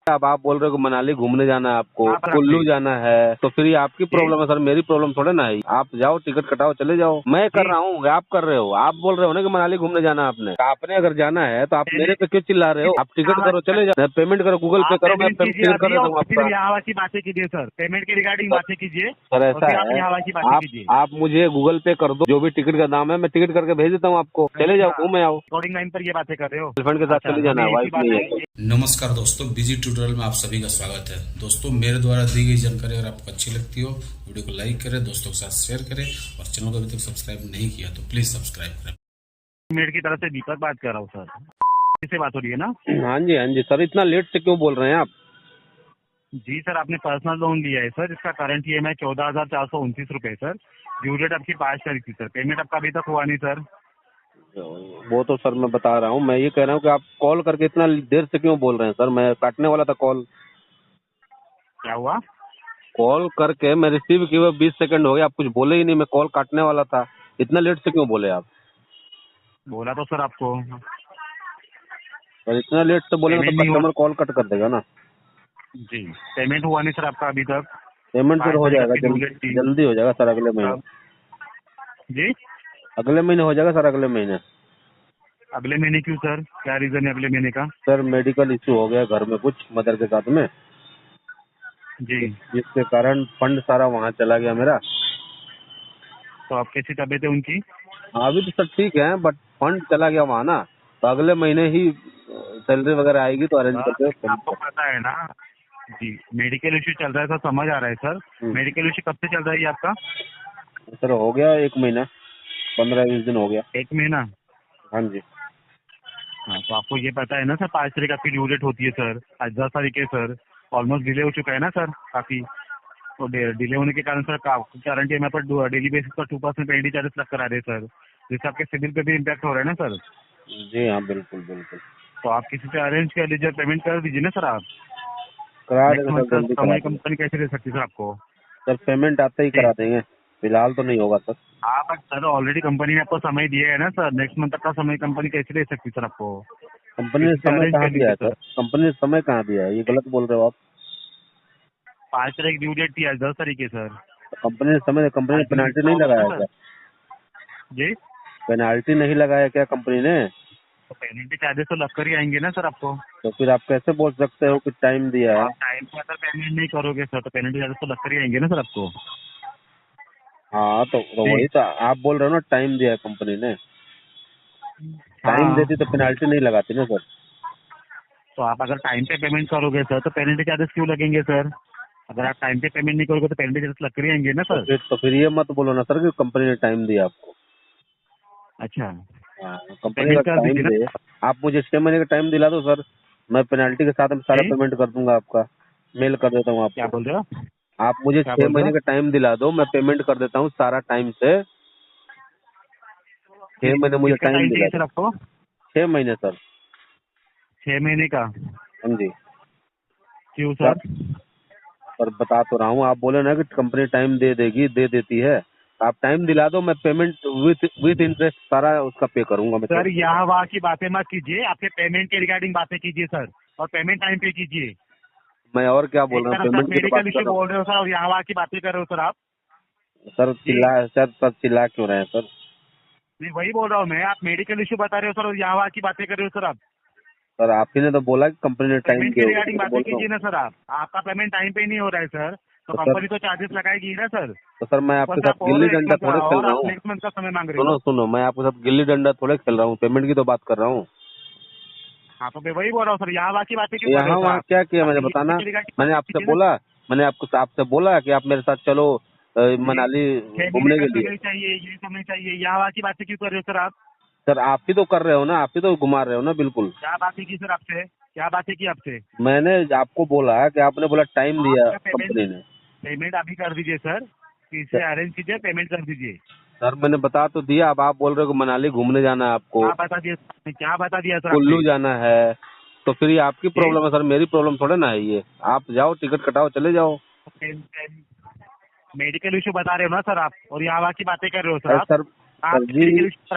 अब आप बोल रहे हो कि मनाली घूमने जाना है आपको, कुल्लू जाना है, तो फिर ये आपकी प्रॉब्लम है सर, मेरी प्रॉब्लम थोड़े ना है। आप जाओ, टिकट कटाओ, चले जाओ। मैं कर रहा हूँ, आप कर रहे हो। आप बोल रहे हो ना कि मनाली घूमने जाना है आपने, तो आपने अगर जाना है तो आप मेरे पे क्यों चिल्ला रहे हो? आप टिकट करो, चले जाओ, पेमेंट करो, गूगल पे करो, मैं टिकट कर देता हूँ आपका। यहाँ की बातें कीजिए सर, पेमेंट के रिगार्डिंग बातें कीजिए सर। ऐसा है, यहाँ की बातें कीजिए। आप मुझे गूगल पे कर दो, जो भी टिकट का दाम है मैं टिकट करके भेज देता हूँ आपको। चले जाओ, घूमे आओ, रिकॉर्डिंग लाइन पर ये बातें कर रहे हो। गर्लफ्रेंड के साथ चले जाना है, वाइफ नहीं है। नमस्कार दोस्तों, बिजी ट्यूटोरियल में आप सभी का स्वागत है। दोस्तों, मेरे द्वारा दी गई जानकारी अगर आपको अच्छी लगती हो, वीडियो को लाइक करें, दोस्तों के साथ शेयर करें और चैनल को अभी तक सब्सक्राइब नहीं किया तो प्लीज सब्सक्राइब करें। मेरे की तरफ से दीपक बात कर रहा हूँ सर, किससे बात हो रही है ना? हाँ जी, हाँ जी सर, इतना लेट से क्यों बोल रहे हैं आप? जी सर, आपने पर्सनल लोन लिया है सर, इसका करंट EMI 14,429 रुपए सर। ड्यू डेट आपकी 5 तारीख थी सर, पेमेंट आपका अभी तक हुआ नहीं सर। वो तो सर मैं बता रहा हूँ, मैं ये कह रहा हूँ कि आप कॉल करके इतना देर से क्यों बोल रहे हैं सर? मैं काटने वाला था कॉल। क्या हुआ? कॉल करके मैं रिसीव किए हुए 20 सेकंड हो गए, आप कुछ बोले ही नहीं, मैं कॉल काटने वाला था। इतना लेट से क्यों बोले आप? बोला तो सर आपको। और इतना लेट से बोलेंगे पेमेंट तो नहीं हुआ कस्टमर कॉल कट कर देगा ना। जी, पेमेंट हुआ नहीं सर आपका अभी तक। पेमेंट फिर 5 हो तारीख जाएगा, आपकी ड्यू डेट थी। जल्दी हो जाएगा सर, अगले महीने। जी, अगले महीने हो जाएगा सर, अगले महीने। अगले महीने क्यों सर? क्या रीजन है अगले महीने का? सर मेडिकल इशू हो गया घर में कुछ, मदर के साथ में, जी, जिसके कारण फंड सारा वहाँ चला गया मेरा। तो आप कैसी तबीयत है उनकी? अभी तो सब ठीक है, बट फंड चला गया वहाँ ना, तो अगले महीने ही सैलरी वगैरह आएगी तो अरेंज करके सर आपको पता है ना? जी, मेडिकल इश्यू चल रहा है सर, समझ आ रहा है सर। मेडिकल इश्यू कब से चल रहा है ये आपका? सर हो गया 1 महीना, 15-20 दिन हो गया। 1 महीना? हाँ जी। हाँ, तो आपको ये पता है ना सर, 5 तारीख आपकी ड्यू डेट होती है सर, आज 10 तारीख है सर। ऑलमोस्ट डिले हो चुका है ना सर काफी। तो डिले होने के कारण सर करंट EMI पर डेली बेसिस पर 2% पेनल्टी चार्जेस लग कर आ रहे हैं सर, जिससे आपके सिविल पे भी इम्पैक्ट हो रहा है ना सर। जी हाँ, बिल्कुल बिल्कुल। तो आप किसी से अरेंज कर लीजिए, पेमेंट कर दीजिए ना सर आप। करा नेक्स्ट देंगे मंथ सर, का जल्दी करा समय देंगे कंपनी कैसे दे सकती है सर आपको? सर। पेमेंट आते ही करा देंगे, फिलहाल तो नहीं होगा सर। आप सर ऑलरेडी कंपनी ने आपको समय दिया है ना सर, नेक्स्ट मंथ तक का समय कंपनी कैसे दे सकती है सर आपको? कंपनी ने किसी से समय अरेंज कहाँ कर दिया है लीजिए सर? सर। कंपनी ने समय कहाँ दिया है? ये गलत बोल रहे हो आप। 5 तारीख ड्यू डेट थी, आज 10 तारीख है सर। कंपनी ने समय, कंपनी ने आज पेनाल्टी कितना नहीं होगा लगाया ना क्या? सर? जी, पेनाल्टी नहीं लगाया क्या कंपनी ने? तो पेनल्टी चार्जेस तो लग कर ही आएंगे ना सर आपको। तो फिर आप कैसे बोल सकते हो कि टाइम दिया तो है? आप टाइम पर अगर पेमेंट नहीं करोगे सर, तो पेनल्टी चार्जेस तो लग कर ही आएंगे ना सर आपको। हाँ, तो जी, वही तो आप बोल रहे हो ना, टाइम दिया है कंपनी ने। टाइम हाँ, देती तो पेनाल्टी नहीं लगाती ना सर। तो आप अगर टाइम पे पेमेंट करोगे सर तो पेनल्टी चार्जेस क्यों लगेंगे सर? अगर आप टाइम पे पेमेंट नहीं करोगे तो पेनल्टी चार्जेस लग कर ही आएंगे ना सर। तो फिर ये मत बोलो ना सर कि कंपनी ने टाइम दिया आपको। अच्छा, हाँ, तो कंपनी का पेमेंट कर टाइम दीजिए ना। दे। आप मुझे 6 महीने का टाइम दिला दो सर, मैं पेनाल्टी के साथ में सारा जी, पेमेंट कर दूंगा आपका। मेल कर देता हूँ क्या आपको। बोल रहे हो? आप मुझे क्या 6 बोल रहे महीने हो? का टाइम दिला दो, मैं पेमेंट कर देता हूँ सारा टाइम से। 6 महीने मुझे किसका टाइम टाइम दिला चाहिए दो। सर आपको? 6 महीने सर। 6 महीने का? हाँ जी क्यों सर। सर? पर बता तो रहा हूँ, आप बोले ना कि कंपनी टाइम दे देगी, दे देती है। आप टाइम दिला दो, मैं पेमेंट विथ इंटरेस्ट सारा उसका पे करूंगा मैं सर सर। यहाँ वहाँ की बातें मत कीजिए, आपके पेमेंट के रिगार्डिंग बातें कीजिए सर, और पेमेंट टाइम पे कीजिए। मैं और क्या बोल एक रहा हूँ, तरफ से आप पेमेंट की तो बात मेडिकल कर इश्यू रहा हूँ बोल रहे हो सर, और यहाँ वहाँ की बातें कर रहे हो सर आप। सर। जी, चिल्ला क्यों रहे हैं सर? नहीं वही बोल रहा हूँ मैं, आप मेडिकल इश्यू बता रहे हो सर और यहाँ वहाँ की बातें कर रहे हो सर आप। सर आप ही ने तो बोला कि कंपनी ने टाइम पेमेंट के दिया, रिगार्डिंग तो बातें बोल रहा हूँ। कीजिए ना सर आप। आपका पेमेंट टाइम पे नहीं हो रहा है सर, तो तो कंपनी तो चार्जेस लगाएगी ही ना सर। तो सर मैं ऊपर आपके से आप साथ और गिल्ली एक डंडा मंथ थोड़े खेल और रहा आप हूँ। नेक्स्ट मंथ का समय मांग रहे सुनो हो। सुनो, मैं आपके साथ गिल्ली डंडा थोड़े खेल रहा हूँ, पेमेंट की तो बात कर रहा हूँ। हाँ, तो मैं वही बोल रहा हूँ सर, यहाँ वहाँ की बातें क्यों कर रहे यहाँ हो सर वहाँ आप? क्या किया मुझे आपकी बताना। के रिगार्डिंग मैंने बातें आपसे कीजिए ना। बोला, मैंने आपसे बोला कि आप मेरे साथ चलो जी, मनाली 6 महीने घूमने का के लिए। समय चाहिए, ये समय चाहिए, यहाँ वहाँ की बातें क्यों कर रहे हो सर आप? सर आप ही तो कर रहे हो ना, आप ही तो घुमा रहे हो ना, बिल्कुल। क्या बातें की सर आपसे? क्या बातें की आपसे? मैंने आपको बोला कि आपने बोला टाइम दिया आपका पेमेंट कंपनी ने। पेमेंट अभी कर दीजिए सर, फिर से अरेंज कीजिए, पेमेंट कर दीजिए। सर मैंने बता तो दिया, अब आप बोल रहे हो कि मनाली घूमने जाना है आपको, क्या बता दिया सर कुल्लू आपने? जाना है, तो फिर ये आपकी जी, प्रॉब्लम है सर, मेरी प्रॉब्लम थोड़े ना है ये। आप जाओ, टिकट कटाओ, चले जाओ। मेडिकल इशू बता रहे हो ना सर आप, और यहाँ वहाँ की बातें कर रहे हो सर अरे आप। सर, आप सर जी, मेडिकल इशू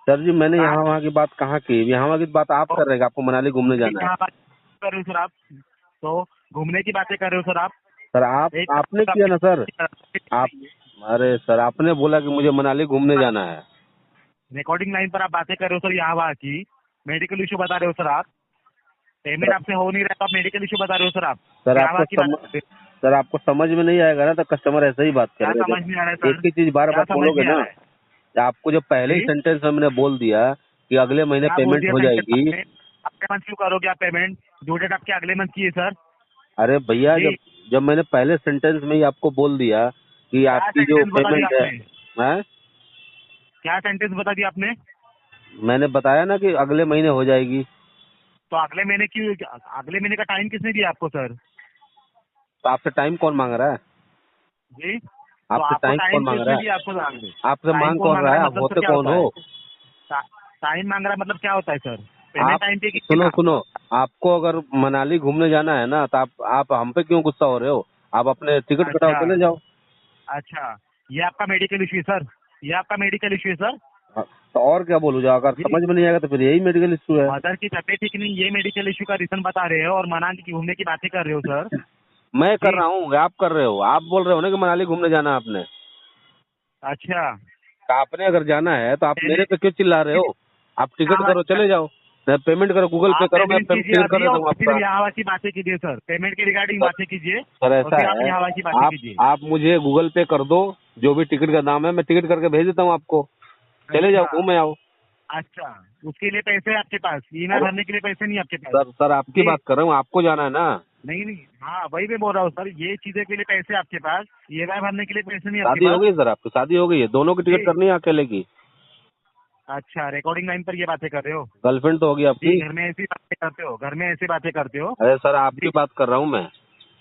सर जी मैंने यहाँ वहाँ की बात कहाँ की? यहाँ वहाँ की बात आप कर रहे हैं कि आपको मनाली घूमने जाना है। यहाँ बात कर रहे हो सर आप। तो घूमने की बातें कर रहे हो सर आप। सर आपने किया ना सर, आप अरे सर आपने बोला कि मुझे मनाली घूमने जाना है। रिकॉर्डिंग लाइन पर आप बातें कर रहे हो सर यहाँ वहाँ की, मेडिकल इशू बता रहे हो सर आप। पेमेंट आपसे हो नहीं रहा तो आप मेडिकल इशू बता रहे हो सर आप। सर यहाँ वहाँ की बात कर रहे हो। सर आपको समझ में नहीं आएगा ना तो कस्टमर ऐसे ही बात क्या करेगा। समझ नहीं आ रहा है सर? एक ही चीज बार क्या बार समझ बोलोगे नहीं आ ना। रहा है? आपको जब पहले ही जी? सेंटेंस में मैंने बोल दिया कि अगले महीने क्या बोल पेमेंट दिया हो sentence जाएगी। आपने? अगले मंथ क्यों करोगे आप पेमेंट? ड्यू डेट आपके अगले मंथ की है सर। अरे भैया जी? जब मैंने पहले सेंटेंस में ही आपको बोल दिया कि क्या आपकी जो सेंटेंस बता दिया पेमेंट है, आपने? हैं? क्या सेंटेंस बता दिया आपने? मैंने बताया ना कि अगले महीने हो जाएगी। तो अगले महीने की, अगले महीने का टाइम किसने दिया आपको सर? तो आपसे टाइम कौन मांग रहा है? जी? तो आपसे आपको टाइम टाइम कौन मांग किसने रहा है? दिया आपको? आपसे टाइम मांग कौन कौन मांग रहा रहा है? है? आप मतलब सर होते क्या कौन होता हो? है? टाइम मांग रहा है मतलब क्या होता है सर? पेमेंट आप टाइम पे की सुनो ना? सुनो, आपको अगर मनाली घूमने जाना है ना तो आप हम पे क्यों गुस्सा हो रहे हो? आप अपने टिकट कटाओ अच्छा, चले जाओ। अच्छा, ये आपका मेडिकल इशू है सर? ये आपका मेडिकल इशू है सर? हाँ, तो और क्या बोलूँ? जो अगर जी? समझ में नहीं आएगा तो फिर यही मेडिकल इशू है। मदर की तबीयत ठीक नहीं, ये मेडिकल इशू का रीजन बता रहे हो और मनाली की घूमने की बातें कर रहे हो सर। मैं कर जी? रहा हूँ, आप कर रहे हो। आप बोल रहे हो ना कि मनाली घूमने जाना है आपने। अच्छा, तो आपने अगर जाना है तो आप मेरे पे क्यों चिल्ला रहे हो? आप टिकट करो चले जाओ, पेमेंट करो, गूगल पे आप करो, मैं पेमेंट कीजिए पेमेंट कर अभी देता और हूँ फिर आपका। यहाँ की बातें कीजिए सर। पेमेंट के रिगार्डिंग बातें कीजिए सर और ऐसा फिर आप है, यहाँ की बातें कीजिए। आप मुझे गूगल पे कर दो, जो भी टिकट का दाम है मैं टिकट करके भेज देता हूँ आपको। चले जाओ, अच्छा, घूमे आओ। अच्छा, उसके लिए पैसे आपके पास, ईएमआई भरने के लिए पैसे नहीं आपके पास? सर आपकी जी? बात कर रहा हूँ, आपको जाना है ना। नहीं नहीं, हाँ वही मैं बोल रहा हूँ सर, ये चीजें के लिए पैसे आपके पास, ईएमआई भरने के लिए पैसे नहीं आपके शादी हो पास? गई सर, आपकी शादी हो गई है, दोनों की टिकट जी? करनी है अकेले की। अच्छा, रिकॉर्डिंग लाइन पर ये बातें कर रहे हो? गर्लफ्रेंड तो होगी जी, आपकी। घर में ऐसी बातें करते हो? घर में ऐसी बातें करते हो? अरे सर आपकी जी? बात कर रहा हूँ मैं।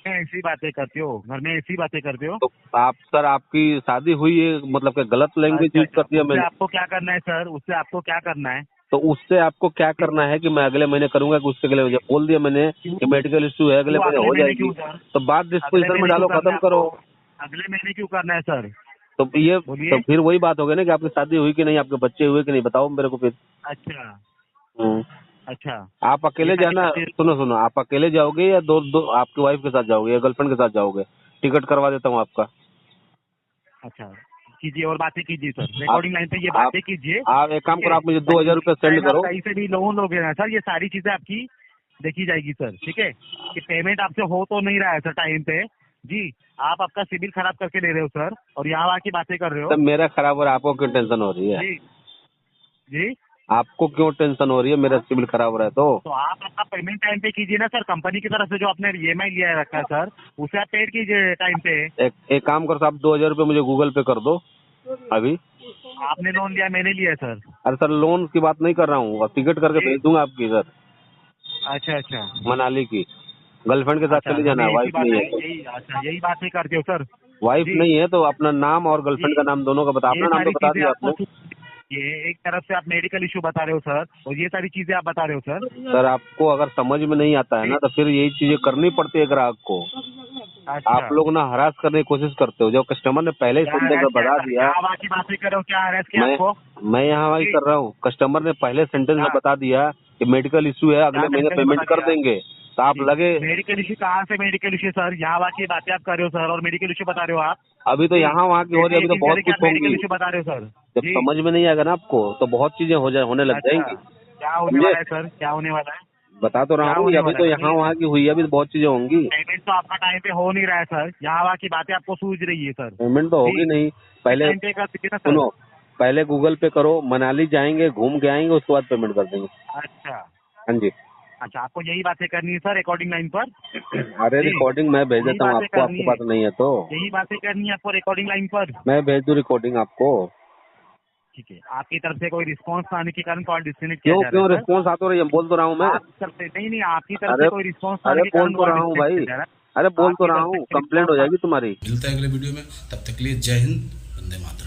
ऐसी बातें करते हो? घर में ऐसी बातें करते हो? तो आप सर आपकी शादी हुई है, मतलब कि गलत लैंग्वेज अच्छा यूज अच्छा, कर दिया उससे मैंने। आपको क्या करना है सर? उससे आपको क्या करना है? तो उससे आपको क्या करना है कि मैं अगले महीने करूंगा कि उससे अगले महीने? बोल दिया मैंने कि मेडिकल इशू है, अगले क्यों महीने अगले हो महीने जाएगी। क्यों सर? तो बात अगले डिस्पोजिशन में महीने क्यों डालो, करना खत्म है करो। आपको? अगले महीने क्यों करना है सर? तो बोलिए। तो फिर वही बात हो गई ना कि आपकी शादी हुई कि नहीं, आपके बच्चे हुए कि नहीं, बताओ मेरे को फिर। अच्छा, हम्म। अच्छा, आप ये अकेले सारी जाना, बातें। सुनो सुनो, आप अकेले जाओगे या दो आपकी वाइफ के साथ जाओगे या गर्लफ्रेंड के साथ जाओगे? टिकट करवा देता हूँ आपका। अच्छा, कीजिए और बातें कीजिए सर, रिकॉर्डिंग लाइन पे ये आप बातें कीजिए। आप एक काम ठीक है? करो, आप मुझे ताकि 2,000 रुपये सेंड टाइम आप करो। कहीं से भी लोन लोगे ना सर, ये सारी चीजें आपकी देखी जाएगी सर। ठीक है? कि पेमेंट आपसे हो तो नहीं रहा है सर टाइम पे। जी, आप आपका सिविल खराब करके ले रहे हो सर और यहाँ वहाँ की बातें कर रहे हो। तब मेरा खराब हो रहा है, आपको क्यों टेंशन हो रही है? जी? जी? आपको क्यों टेंशन हो रही है? मेरा सिविल खराब हो रहा है तो आप आपका पेमेंट टाइम पे कीजिए ना सर। कंपनी की तरफ से जो आपने ईएमआई लिया है रखा है सर, उसे आप पेड कीजिए टाइम पे। एक काम करो, आप 2,000 रुपये मुझे गूगल पे कर दो अभी। आपने लोन लिया, मैंने लिया है सर। अरे सर लोन की बात नहीं कर रहा हूँ, टिकट करके जी? भेज दूंगा आपकी सर, अच्छा अच्छा, मनाली की। गर्लफ्रेंड के साथ अच्छा, चले जाना हमें है, ऐसी वाइफ बात नहीं है, है तो। यही बातें करते हो सर? वाइफ जी? नहीं है तो अपना नाम और जी, गर्लफ्रेंड का नाम दोनों का बता, ये अपना नाम तो सारी बता चीजें दिया आपको आपने। ये एक तरफ से आप मेडिकल इशू बता रहे हो सर और ये सारी चीजें आप बता रहे हो सर। सर आपको अगर समझ में नहीं आता है जी? ना तो फिर यही चीजें करनी पड़ती है ग्राहक को। अच्छा, आप लोग ना हरास करने की कोशिश करते हो, जब कस्टमर ने पहले ही क्या सेंटेंस हरास में किया बता सर? दिया। यहाँ वहाँ की बातें करो, क्या हरास किया मैं आपको? मैं यहाँ वही जी? कर रहा हूँ, कस्टमर ने पहले सेंटेंस में हाँ, बता दिया कि मेडिकल इशू है, क्या अगले महीने सेंटेंस पेमेंट बता कर दिया? देंगे, तो आप जी, लगे। मेडिकल इशू कहाँ से मेडिकल इशू सर? यहाँ वहाँ की बातें आप कर रहे हो सर और मेडिकल इशू बता रहे हो आप? अभी तो जी, यहाँ वहाँ की हो रही है, कैसे अभी तो यकीन बहुत करें कि कुछ आप मेडिकल होंगी। इशू बता रहे हो सर? जब जी? समझ में नहीं आएगा ना आपको तो बहुत चीजें होने लग अच्छा, जाएंगी। क्या होने समझे? वाला है सर? क्या होने वाला है? बता तो रहा क्या हूँ, होने अभी वाला तो है यहाँ बताइए वहाँ सर। की हुई है, अभी तो बहुत चीजें होंगी। पेमेंट तो आपका टाइम पे हो नहीं रहा है सर, यहाँ वहाँ की बातें आपको सूझ रही है सर। पेमेंट तो होगी जी? नहीं। पहले टाइम पे कर दीजिए ना सर। सुनो, पहले गूगल पे करो, मनाली जाएंगे, घूम के आएंगे, उसके बाद पेमेंट कर देंगे। अच्छा, हाँ जी। अच्छा, आपको यही बातें करनी है सर रिकॉर्डिंग लाइन पर? अरे जी, रिकॉर्डिंग मैं भेज यही देता हूँ बातें आपको, करनी आपके है, पास नहीं है तो। यही बातें करनी है आपको रिकॉर्डिंग लाइन पर? मैं भेज दूँ रिकॉर्डिंग आपको। ठीक है, आपकी तरफ से कोई रिस्पॉन्स आने के कारण कॉल डिस्कनेक्ट किया क्यों जा रहा क्यों है सर। रिस्पॉन्स आ तो रही है, बोल तो रहा हूँ मैं। आपकी तरफ से नहीं, आपकी तरफ अरे से कोई रिस्पॉन्स आने अरे के बोल कारण तो कॉल रहा हूँ डिस्कनेक्ट भाई, किया जा रहा है। अरे बोल तो आपकी रहा तरफ हूँ, से कंप्लेंट हो रिस्पॉन्स जाएगी तुम्हारी। मिलता है अगले वीडियो में, तब तक के लिए जय हिंद, वंदे मातरम।